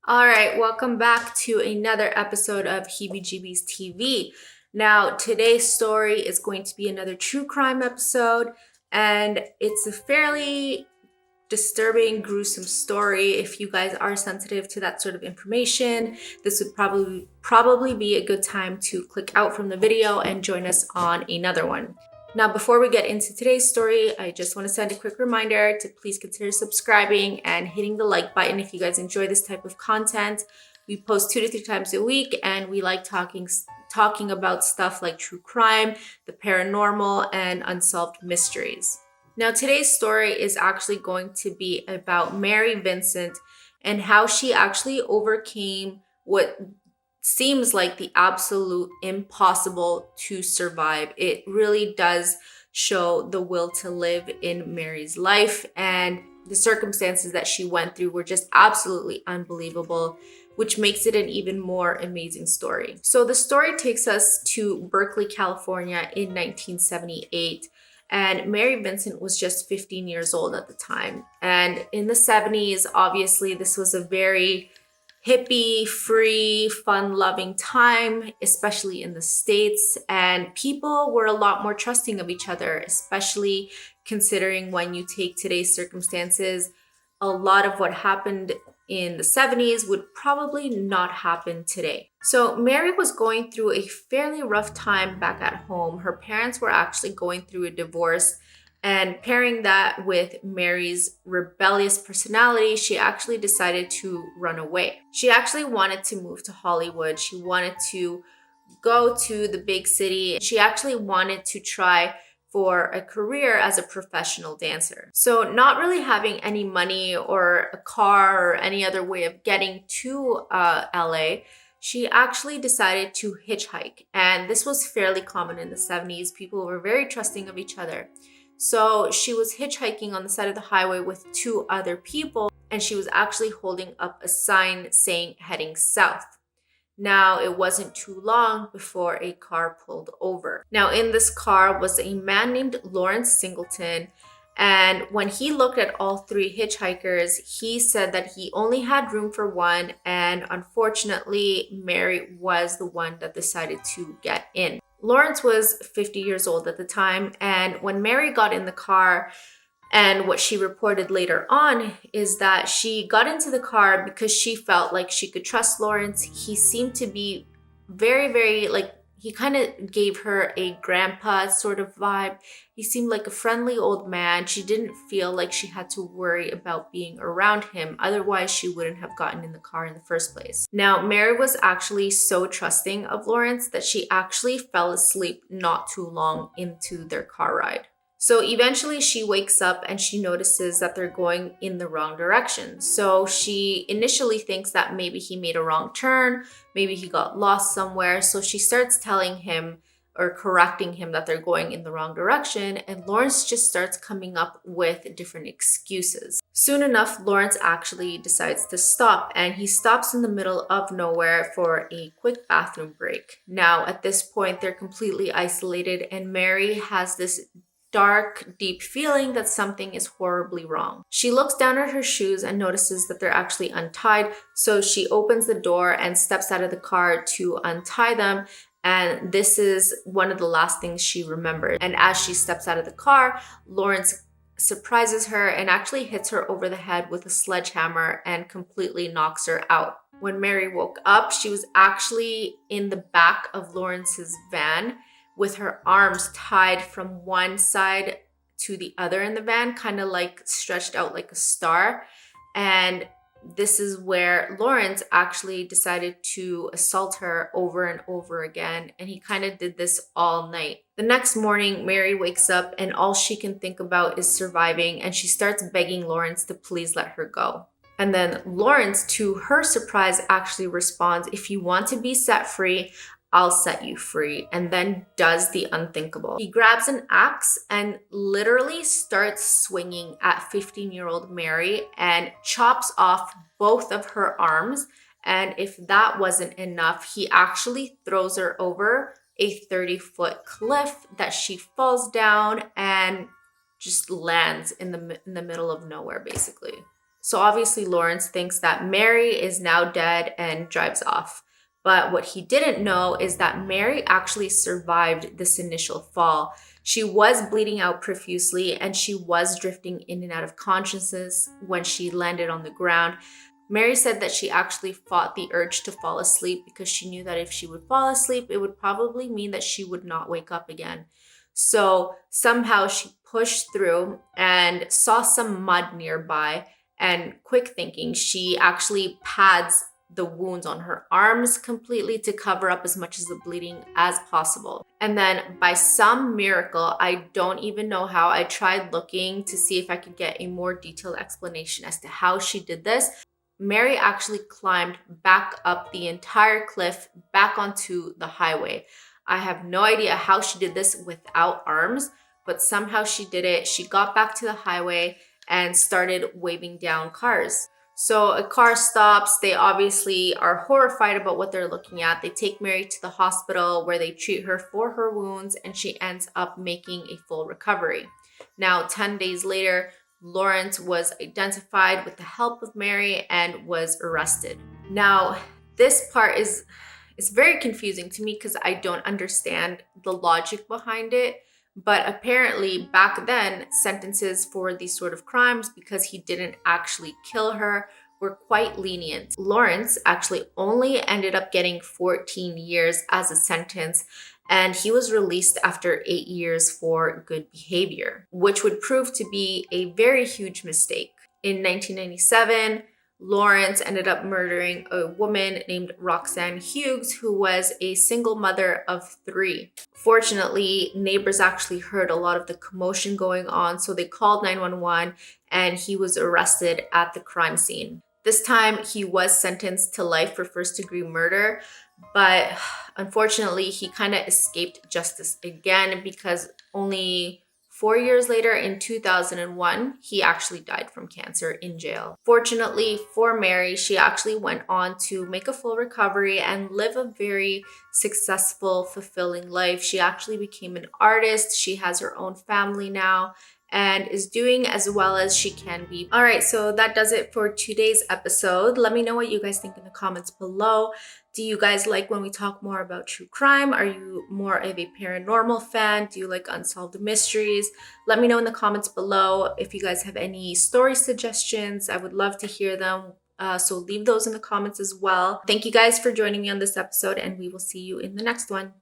All right, welcome back to another episode of Heebie-Jeebies TV. Now, today's story is going to be another true crime episode, and it's a fairly disturbing, gruesome story. If you guys are sensitive to that sort of information, this would probably be a good time to click out from the video and join us on another one. Now, before we get into today's story, I just want to send a quick reminder to please consider subscribing and hitting the like button if you guys enjoy this type of content. We post 2 to 3 times a week, and we like talking about stuff like true crime, the paranormal, and unsolved mysteries. Now, today's story is actually going to be about Mary Vincent and how she actually overcame what seems like the absolute impossible to survive. It really does show the will to live in Mary's life, and the circumstances that she went through were just absolutely unbelievable, which makes it an even more amazing story. So the story takes us to Berkeley, California in 1978. And Mary Vincent was just 15 years old at the time. And in the 70s, obviously, this was a very hippie, free, fun-loving time, especially in the States. And people were a lot more trusting of each other, especially considering when you take today's circumstances, a lot of what happened in the 70s would probably not happen today. So Mary was going through a fairly rough time back at home. Her parents were actually going through a divorce, and pairing that with Mary's rebellious personality, she actually decided to run away. She actually wanted to move to Hollywood. She wanted to go to the big city. She actually wanted to try for a career as a professional dancer. So not really having any money or a car or any other way of getting to LA, she actually decided to hitchhike. And this was fairly common in the 70s. People were very trusting of each other. So she was hitchhiking on the side of the highway with 2 other people, and she was actually holding up a sign saying heading south. Now, it wasn't too long before a car pulled over. Now, in this car was a man named Lawrence Singleton. And when he looked at all 3 hitchhikers, he said that he only had room for one. And unfortunately, Mary was the one that decided to get in. Lawrence was 50 years old at the time. And when Mary got in the car, and what she reported later on is that she got into the car because she felt like she could trust Lawrence. He seemed to be very, he kind of gave her a grandpa sort of vibe. He seemed like a friendly old man. She didn't feel like she had to worry about being around him. Otherwise, she wouldn't have gotten in the car in the first place. Now, Mary was actually so trusting of Lawrence that she actually fell asleep not too long into their car ride. So eventually she wakes up and she notices that they're going in the wrong direction. So she initially thinks that maybe he made a wrong turn, maybe he got lost somewhere. So she starts telling him or correcting him that they're going in the wrong direction, and Lawrence just starts coming up with different excuses. Soon enough, Lawrence actually decides to stop, and he stops in the middle of nowhere for a quick bathroom break. Now, at this point, they're completely isolated, and Mary has this dark, deep feeling that something is horribly wrong. She looks down at her shoes and notices that they're actually untied, so she opens the door and steps out of the car to untie them. And this is one of the last things she remembered. And as she steps out of the car, Lawrence surprises her and actually hits her over the head with a sledgehammer and completely knocks her out. When Mary woke up, she was actually in the back of Lawrence's van with her arms tied from one side to the other in the van, kind of like stretched out like a star. And this is where Lawrence actually decided to assault her over and over again. And he kind of did this all night. The next morning, Mary wakes up and all she can think about is surviving. And she starts begging Lawrence to please let her go. And then Lawrence, to her surprise, actually responds, "If you want to be set free, I'll set you free," and then does the unthinkable. He grabs an axe and literally starts swinging at 15-year-old Mary and chops off both of her arms. And if that wasn't enough, he actually throws her over a 30-foot cliff that she falls down and just lands in the middle of nowhere, basically. So obviously Lawrence thinks that Mary is now dead and drives off. But what he didn't know is that Mary actually survived this initial fall. She was bleeding out profusely and she was drifting in and out of consciousness when she landed on the ground. Mary said that she actually fought the urge to fall asleep because she knew that if she would fall asleep, it would probably mean that she would not wake up again. So somehow she pushed through and saw some mud nearby, and quick thinking, she actually pads the wounds on her arms completely to cover up as much of the bleeding as possible. And then by some miracle, I don't even know how, I tried looking to see if I could get a more detailed explanation as to how she did this. Mary actually climbed back up the entire cliff back onto the highway. I have no idea how she did this without arms, but somehow she did it. She got back to the highway and started waving down cars. So a car stops. They obviously are horrified about what they're looking at. They take Mary to the hospital where they treat her for her wounds, and she ends up making a full recovery. Now, 10 days later, Lawrence was identified with the help of Mary and was arrested. Now, this part is very confusing to me because I don't understand the logic behind it. But apparently back then, sentences for these sort of crimes, because he didn't actually kill her, were quite lenient. Lawrence actually only ended up getting 14 years as a sentence, and he was released after 8 years for good behavior, which would prove to be a very huge mistake. In 1997, Lawrence ended up murdering a woman named Roxanne Hughes, who was a single mother of 3. Fortunately, neighbors actually heard a lot of the commotion going on, so they called 911 and he was arrested at the crime scene. This time, he was sentenced to life for first-degree murder, but unfortunately, he kind of escaped justice again because only 4 years later, in 2001, he actually died from cancer in jail. Fortunately for Mary, she actually went on to make a full recovery and live a very successful, fulfilling life. She actually became an artist. She has her own family now and is doing as well as she can be. All right, so that does it for today's episode. Let me know what you guys think in the comments below. Do you guys like when we talk more about true crime? Are you more of a paranormal fan? Do you like unsolved mysteries? Let me know in the comments below. If you guys have any story suggestions, I would love to hear them. So leave those in the comments as well. Thank you guys for joining me on this episode, and we will see you in the next one.